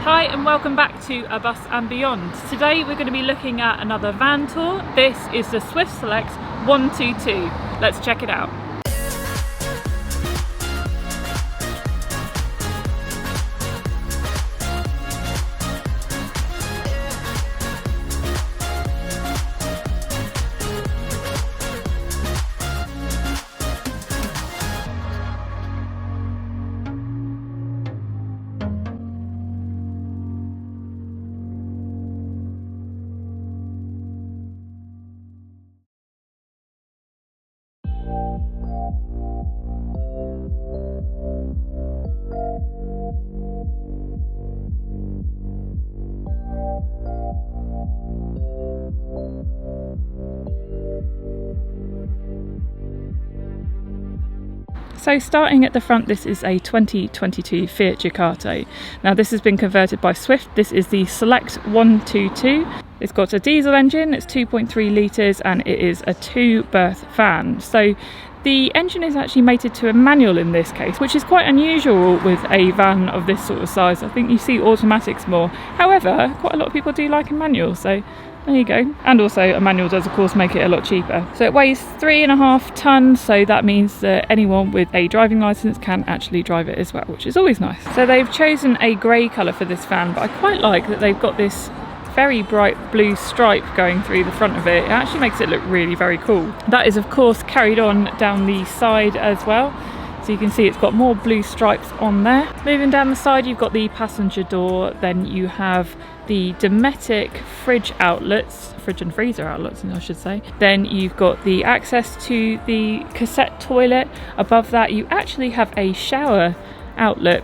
Hi and welcome back to ABusAndBeyond. Today we're going to be looking at another van tour. This is the Swift Select 122. Let's check it out. So starting at the front, this is a 2022 Fiat Ducato. Now this has been converted by Swift. This is the Select 122. It's got a diesel engine, it's 2.3 litres and it is a 2-berth van. So the engine is actually mated to a manual in this case, which is quite unusual with a van of this sort of size. I think you see automatics more. However, quite a lot of people do like a manual, so there you go. And also a manual does of course make it a lot cheaper. So it weighs 3.5 tonnes, so that means that anyone with a driving licence can actually drive it as well, which is always nice. So they've chosen a grey colour for this van, but I quite like that they've got this very bright blue stripe going through the front of it. It actually makes it look really very cool. That is of course carried on down the side as well. So you can see it's got more blue stripes on there. Moving down the side, you've got the passenger door, then you have the Dometic fridge outlets, fridge and freezer outlets I should say. Then you've got the access to the cassette toilet. Above that you actually have a shower outlet,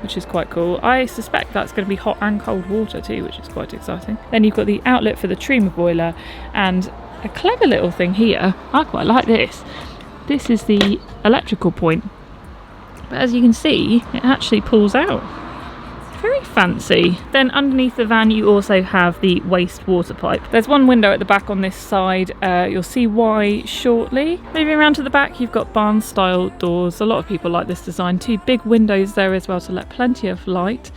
which is quite cool. I suspect that's going to be hot and cold water too, which is quite exciting. Then you've got the outlet for the Trima boiler, and a clever little thing here, I quite like this. This is the electrical point, but as you can see it actually pulls out. Very fancy. Then underneath the van you also have the wastewater pipe. There's one window at the back on this side, you'll see why shortly. Moving around to the back you've got barn style doors. A lot of people like this design. Two big windows there as well to let plenty of light.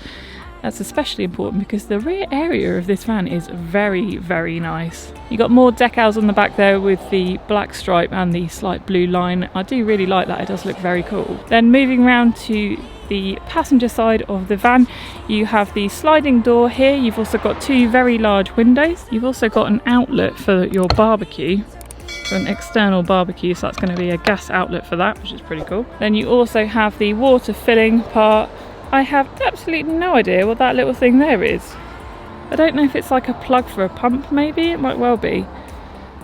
That's especially important because the rear area of this van is very, very nice. You've got more decals on the back there with the black stripe and the slight blue line. I do really like that, it does look very cool. Then moving around to the passenger side of the van, you have the sliding door here. You've also got two very large windows. You've also got an outlet for your barbecue, for an external barbecue, so that's going to be a gas outlet for that, which is pretty cool. Then you also have the water filling part. I have absolutely no idea what that little thing there is. I don't know if it's like a plug for a pump, maybe, it might well be.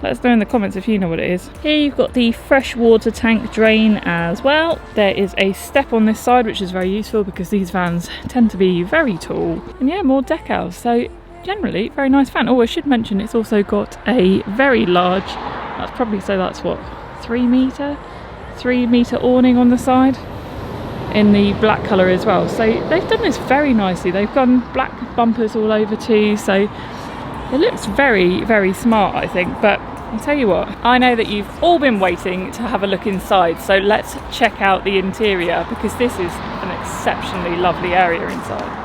Let us know in the comments if you know what it is. Here you've got the fresh water tank drain as well. There is a step on this side, which is very useful because these vans tend to be very tall. And yeah, more decals, so generally very nice van. Oh, I should mention it's also got a very large, that's probably, so that's what, 3 metre awning on the side in the black colour as well. So they've done this very nicely. They've gone black bumpers all over too, so it looks very, very smart, I think. But I'll tell you what, I know that you've all been waiting to have a look inside, so let's check out the interior because this is an exceptionally lovely area inside.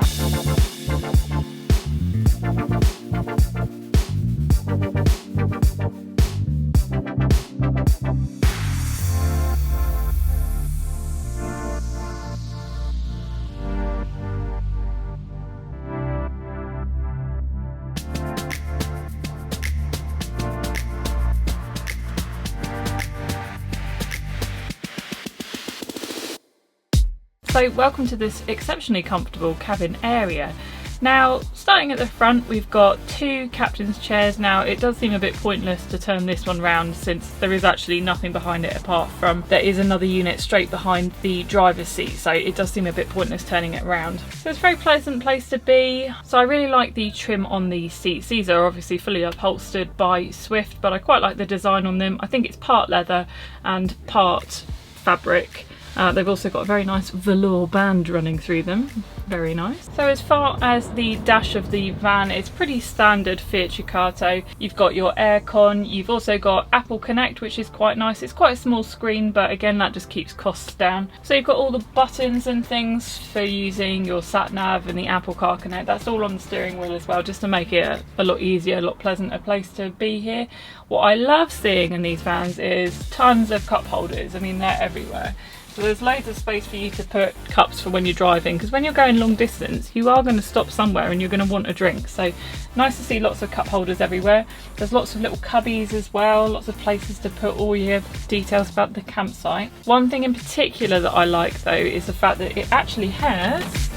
So welcome to this exceptionally comfortable cabin area. Now, starting at the front, we've got two captain's chairs. Now, it does seem a bit pointless to turn this one round since there is actually nothing behind it apart from there is another unit straight behind the driver's seat, so it does seem a bit pointless turning it around. So it's a very pleasant place to be. So I really like the trim on the seats. These are obviously fully upholstered by Swift, but I quite like the design on them. I think it's part leather and part fabric. They've also got a very nice velour band running through them, very nice. So as far as the dash of the van, it's pretty standard Fiat Ducato. You've got your aircon, you've also got Apple Connect, which is quite nice. It's quite a small screen, but again, that just keeps costs down. So you've got all the buttons and things for using your sat nav and the Apple Car Connect. That's all on the steering wheel as well, just to make it a lot easier, a lot pleasanter place to be here. What I love seeing in these vans is tons of cup holders. I mean, they're everywhere. So there's loads of space for you to put cups for when you're driving, because when you're going long distance, you are going to stop somewhere and you're going to want a drink. So nice to see lots of cup holders everywhere. There's lots of little cubbies as well, lots of places to put all your details about the campsite. One thing in particular that I like though is the fact that it actually has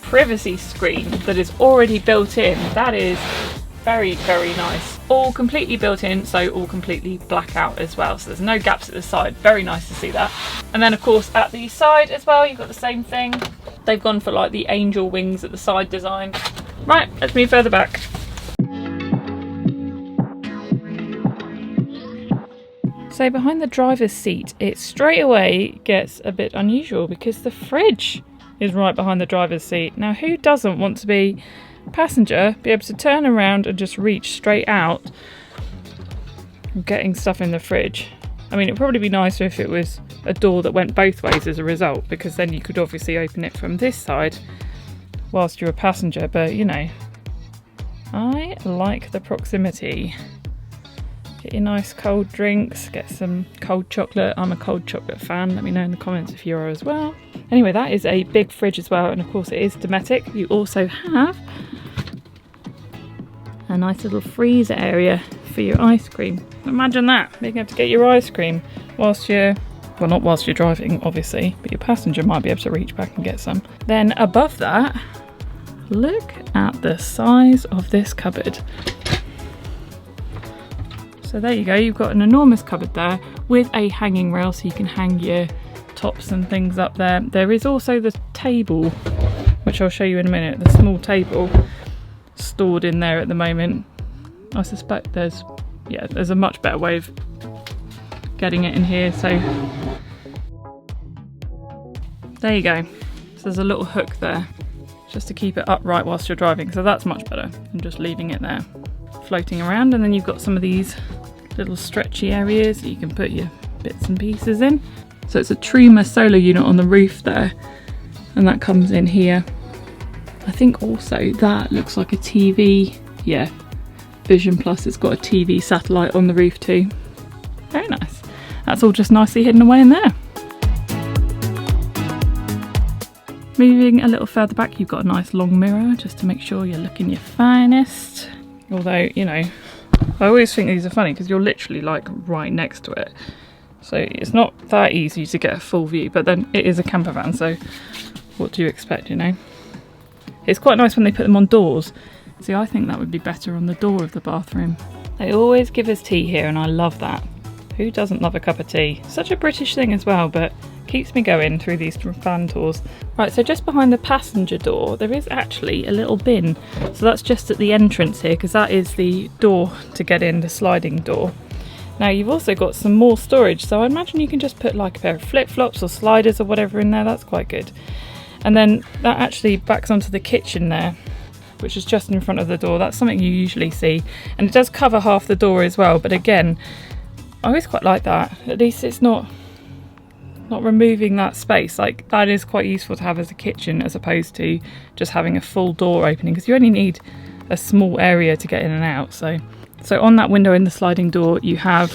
privacy screen that is already built in. That is very, very nice. All completely built in, so all completely black out as well. So there's no gaps at the side. Very nice to see that. And then of course at the side as well, you've got the same thing. They've gone for like the angel wings at the side design. Right, let's move further back. So behind the driver's seat, it straight away gets a bit unusual because the fridge is right behind the driver's seat. Now, who doesn't want to be passenger, be able to turn around and just reach straight out getting stuff in the fridge? I mean, it'd probably be nicer if it was a door that went both ways as a result, because then you could obviously open it from this side whilst you're a passenger, but you know, I like the proximity. Get your nice cold drinks, get some cold chocolate. I'm a cold chocolate fan. Let me know in the comments if you are as well. Anyway, that is a big fridge as well, and of course it is Dometic. You also have a nice little freezer area for your ice cream. Imagine that, being able to get your ice cream whilst you're, well, not whilst you're driving obviously, but your passenger might be able to reach back and get some. Then above that, look at the size of this cupboard. So there you go, you've got an enormous cupboard there with a hanging rail so you can hang your tops and things up there. There is also the table, which I'll show you in a minute, the small table stored in there at the moment. I suspect there's a much better way of getting it in here. So there you go. So there's a little hook there just to keep it upright whilst you're driving. So that's much better than just leaving it there floating around. And then you've got some of these little stretchy areas that you can put your bits and pieces in. So it's a Truma solar unit on the roof there, and that comes in here. I think also that looks like a TV. Yeah, Vision Plus, it's got a TV satellite on the roof too. Very nice. That's all just nicely hidden away in there. Moving a little further back, you've got a nice long mirror just to make sure you're looking your finest. Although, you know, I always think these are funny because you're literally like right next to it. So it's not that easy to get a full view, but then it is a camper van, so what do you expect, you know? It's quite nice when they put them on doors. See, I think that would be better on the door of the bathroom. They always give us tea here and I love that. Who doesn't love a cup of tea? Such a British thing as well, but keeps me going through these van tours. Right, so just behind the passenger door, there is actually a little bin. So that's just at the entrance here, because that is the door to get in, the sliding door. Now you've also got some more storage, so I imagine you can just put like a pair of flip-flops or sliders or whatever in there. That's quite good. And then that actually backs onto the kitchen there, which is just in front of the door. That's something you usually see, and it does cover half the door as well, but again, I always quite like that. At least it's not removing that space. Like, that is quite useful to have as a kitchen as opposed to just having a full door opening, because you only need a small area to get in and out. So on that window in the sliding door you have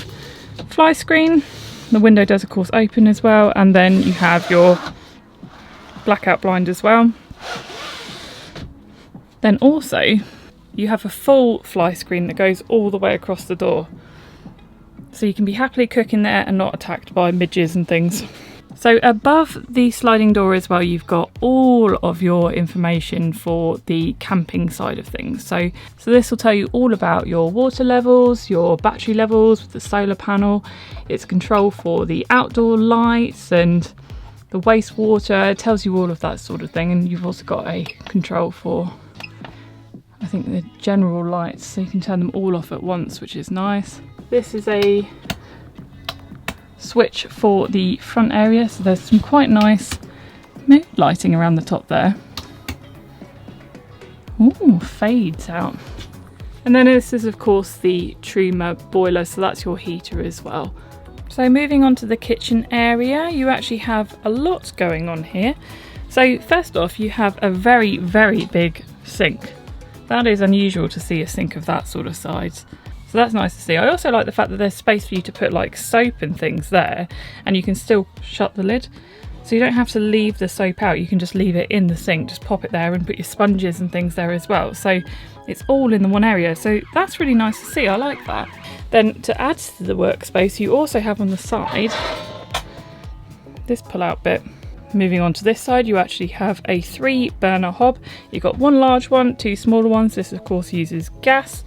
fly screen. The window does of course open as well, and then you have your blackout blind as well. Then also you have a full fly screen that goes all the way across the door, so you can be happily cooking there and not attacked by midges and things. So above the sliding door as well, you've got all of your information for the camping side of things. So this will tell you all about your water levels, your battery levels with the solar panel. It's control for the outdoor lights and the wastewater. It tells you all of that sort of thing. And you've also got a control for, I think, the general lights, so you can turn them all off at once, which is nice. This is a switch for the front area. So there's some quite nice mood lighting around the top there. Ooh, fades out. And then this is of course the Truma boiler, so that's your heater as well. So moving on to the kitchen area, you actually have a lot going on here. So first off, you have a very, very big sink. That is unusual to see a sink of that sort of size. So that's nice to see. I also like the fact that there's space for you to put like soap and things there, and you can still shut the lid. So you don't have to leave the soap out, you can just leave it in the sink, just pop it there and put your sponges and things there as well. So it's all in the one area, so that's really nice to see, I like that. Then to add to the workspace, you also have on the side this pull-out bit. Moving on to this side, you actually have a 3-burner hob. You've got one large one, 2 smaller ones. This of course uses gas,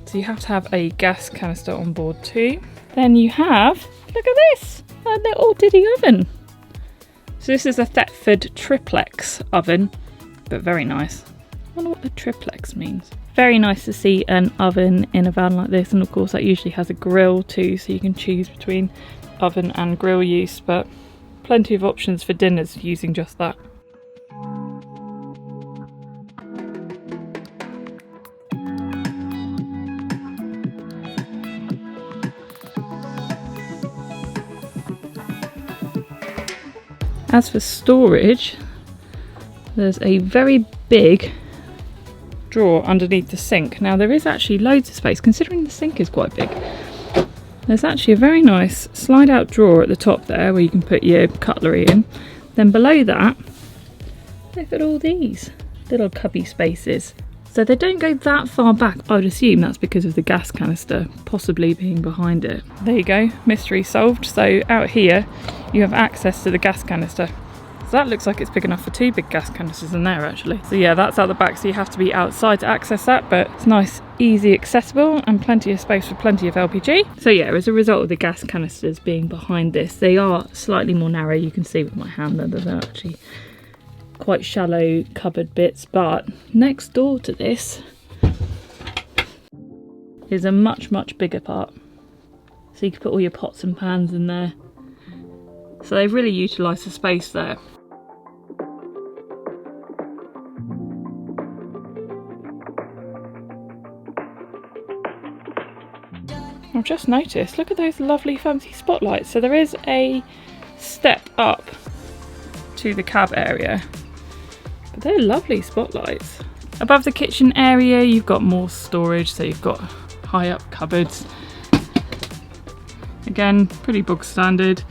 so you have to have a gas canister on board too. Then you have, look at this, a little diddy oven. So this is a Thetford triplex oven, but very nice. I wonder what the triplex means. Very nice to see an oven in a van like this, and of course that usually has a grill too, so you can choose between oven and grill use, but plenty of options for dinners using just that. As for storage, there's a very big drawer underneath the sink. Now there is actually loads of space, considering the sink is quite big. There's actually a very nice slide out drawer at the top there where you can put your cutlery in. Then below that, look at all these little cubby spaces. So they don't go that far back. I would assume that's because of the gas canister possibly being behind it. There you go, mystery solved. So out here you have access to the gas canister. So that looks like it's big enough for 2 big gas canisters in there actually. So yeah, that's out the back, so you have to be outside to access that, but it's nice, easy, accessible, and plenty of space for plenty of LPG. So yeah, as a result of the gas canisters being behind this, they are slightly more narrow. You can see with my hand that they're actually quite shallow cupboard bits, but next door to this is a much, much bigger part. So you can put all your pots and pans in there. So they've really utilised the space there. I've just noticed, look at those lovely fancy spotlights. So there is a step up to the cab area, but they're lovely spotlights. Above the kitchen area, you've got more storage, so you've got high up cupboards. Again, pretty bog standard,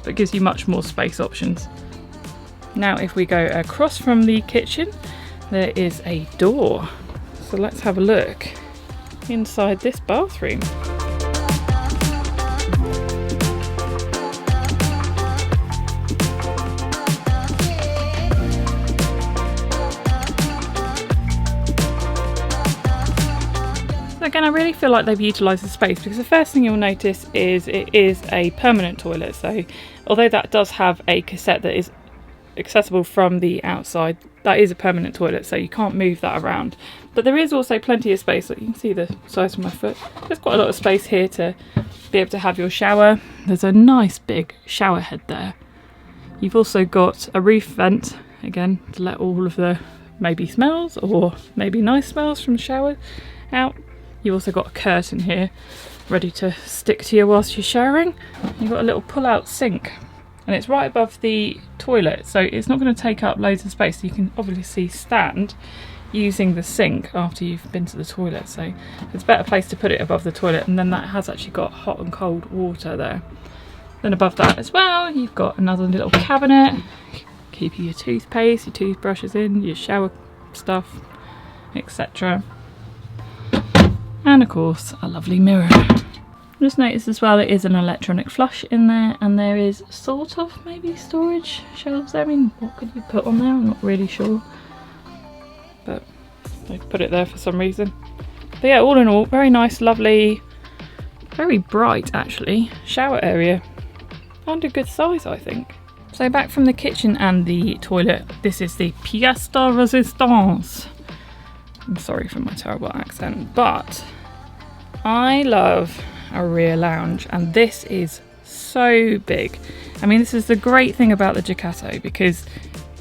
but gives you much more space options. Now if we go across from the kitchen, there is a door. So let's have a look inside this bathroom. So again, I really feel like they've utilised the space, because the first thing you'll notice is it is a permanent toilet. So although that does have a cassette that is accessible from the outside, that is a permanent toilet, so you can't move that around. But there is also plenty of space. Like you can see the size of my foot. There's quite a lot of space here to be able to have your shower. There's a nice big shower head there. You've also got a roof vent, again, to let all of the maybe smells or maybe nice smells from the shower out. You've also got a curtain here ready to stick to you whilst you're showering. You've got a little pull-out sink, and it's right above the toilet, so it's not going to take up loads of space. You can obviously stand using the sink after you've been to the toilet, so it's a better place to put it above the toilet, and then that has actually got hot and cold water there. Then above that as well, you've got another little cabinet, keeping your toothpaste, your toothbrushes in, your shower stuff, etc. And of course, a lovely mirror. Just noticed as well, it is an electronic flush in there, and there is sort of maybe storage shelves there. I mean, what could you put on there? I'm not really sure, but they've put it there for some reason. But yeah, all in all, very nice, lovely, very bright actually, shower area, and a good size I think. So back from the kitchen and the toilet, this is the pièce de résistance. I'm sorry for my terrible accent, but I love a rear lounge, and this is so big. I mean, this is the great thing about the Ducato, because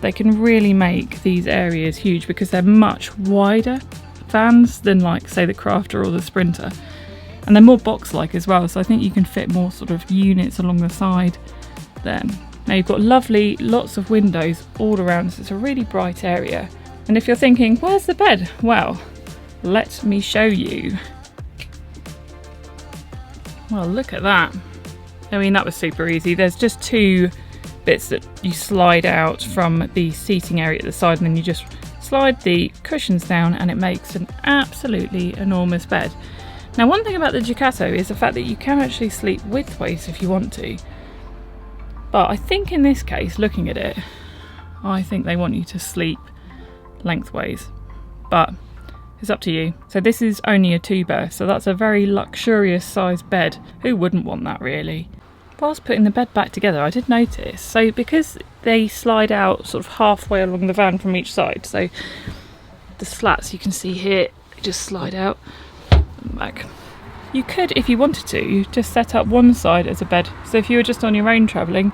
they can really make these areas huge because they're much wider vans than, like, say, the Crafter or the Sprinter, and they're more box-like as well, so I think you can fit more sort of units along the side then. Now you've got lovely lots of windows all around, so it's a really bright area. And if you're thinking, where's the bed? Well, let me show you. Well, look at that. I mean, that was super easy. There's just two bits that you slide out from the seating area at the side, and then you just slide the cushions down and it makes an absolutely enormous bed. Now, one thing about the Ducato is the fact that you can actually sleep widthways if you want to. But I think in this case, looking at it, I think they want you to sleep lengthways. But it's up to you. So this is only a 2-berth, so that's a very luxurious sized bed. Who wouldn't want that, really? Whilst putting the bed back together, I did notice, so because they slide out sort of halfway along the van from each side, so the slats you can see here, they just slide out and back. You could, if you wanted to, just set up one side as a bed. So if you were just on your own travelling,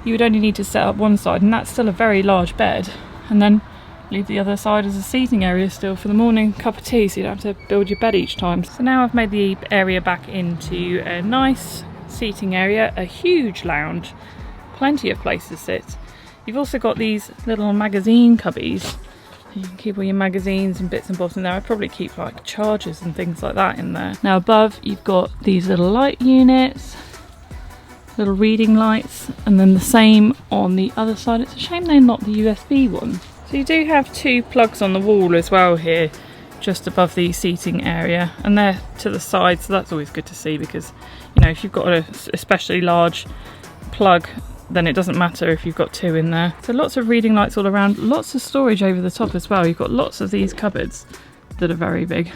you would only need to set up one side, and that's still a very large bed. And then leave the other side as a seating area still for the morning cup of tea, so you don't have to build your bed each time. So now I've made the area back into a nice seating area, a huge lounge, plenty of place to sit. You've also got these little magazine cubbies. You can keep all your magazines and bits and bobs in there. I'd probably keep like chargers and things like that in there. Now above you've got these little light units, little reading lights, and then the same on the other side. It's a shame they're not the USB one. So you do have two plugs on the wall as well here, just above the seating area, and they're to the side, so that's always good to see, because, you know, if you've got a especially large plug, then it doesn't matter if you've got two in there. So lots of reading lights all around, lots of storage over the top as well. You've got lots of these cupboards that are very big.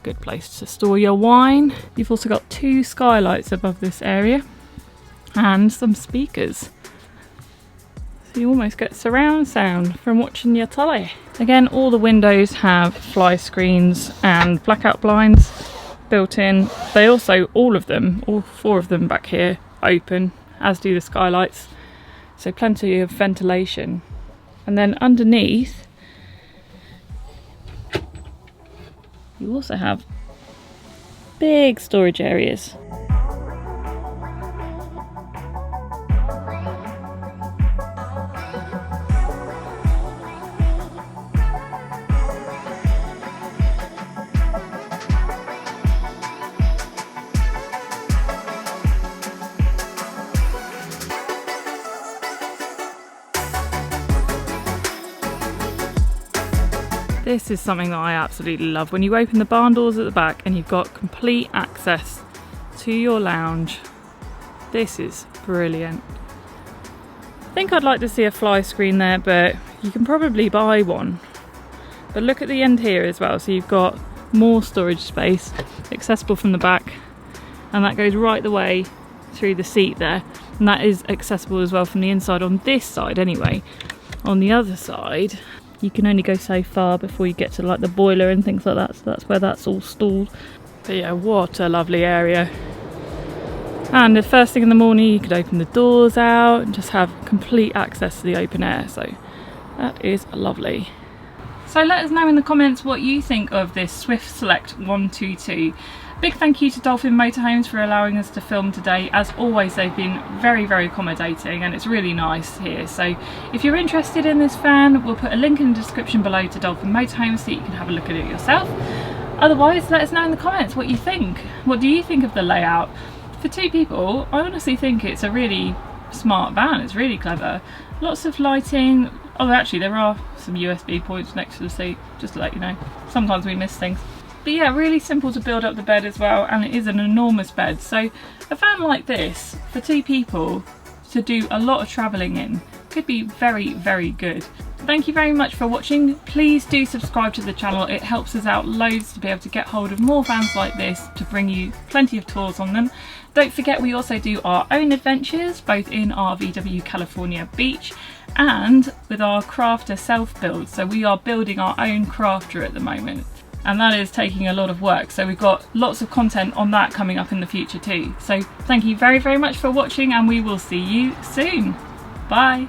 Good place to store your wine. You've also got two skylights above this area and some speakers. So you almost get surround sound from watching your telly. Again, all the windows have fly screens and blackout blinds built in. They also, all four of them back here, open, as do the skylights, so plenty of ventilation. And then underneath you also have big storage areas. This is something that I absolutely love. When you open the barn doors at the back and you've got complete access to your lounge, this is brilliant. I think I'd like to see a fly screen there, but you can probably buy one. But look at the end here as well, so you've got more storage space accessible from the back, and that goes right the way through the seat there, and that is accessible as well from the inside on this side anyway. On the other side you can only go so far before you get to like the boiler and things like that, so that's where that's all stored. But yeah, what a lovely area. And the first thing in the morning you could open the doors out and just have complete access to the open air, so that is lovely. So let us know in the comments what you think of this Swift Select 122. Big thank you to Dolphin Motorhomes for allowing us to film today. As always, they've been very, very accommodating, and it's really nice here. So if you're interested in this van, we'll put a link in the description below to Dolphin Motorhomes so you can have a look at it yourself. Otherwise, let us know in the comments what you think. What do you think of the layout? For two people, I honestly think it's a really smart van. It's really clever. Lots of lighting. Oh, actually there are some USB points next to the seat, just to let you know. Sometimes we miss things. But yeah, really simple to build up the bed as well, and it is an enormous bed. So a van like this, for two people, to do a lot of travelling in, could be very, very good. Thank you very much for watching. Please do subscribe to the channel. It helps us out loads to be able to get hold of more vans like this, to bring you plenty of tours on them. Don't forget, we also do our own adventures, both in our VW California Beach and with our Crafter self-build. So we are building our own Crafter at the moment. and that is taking a lot of work, so we've got lots of content on that coming up in the future too. So thank you very, very much for watching, and we will see you soon. Bye.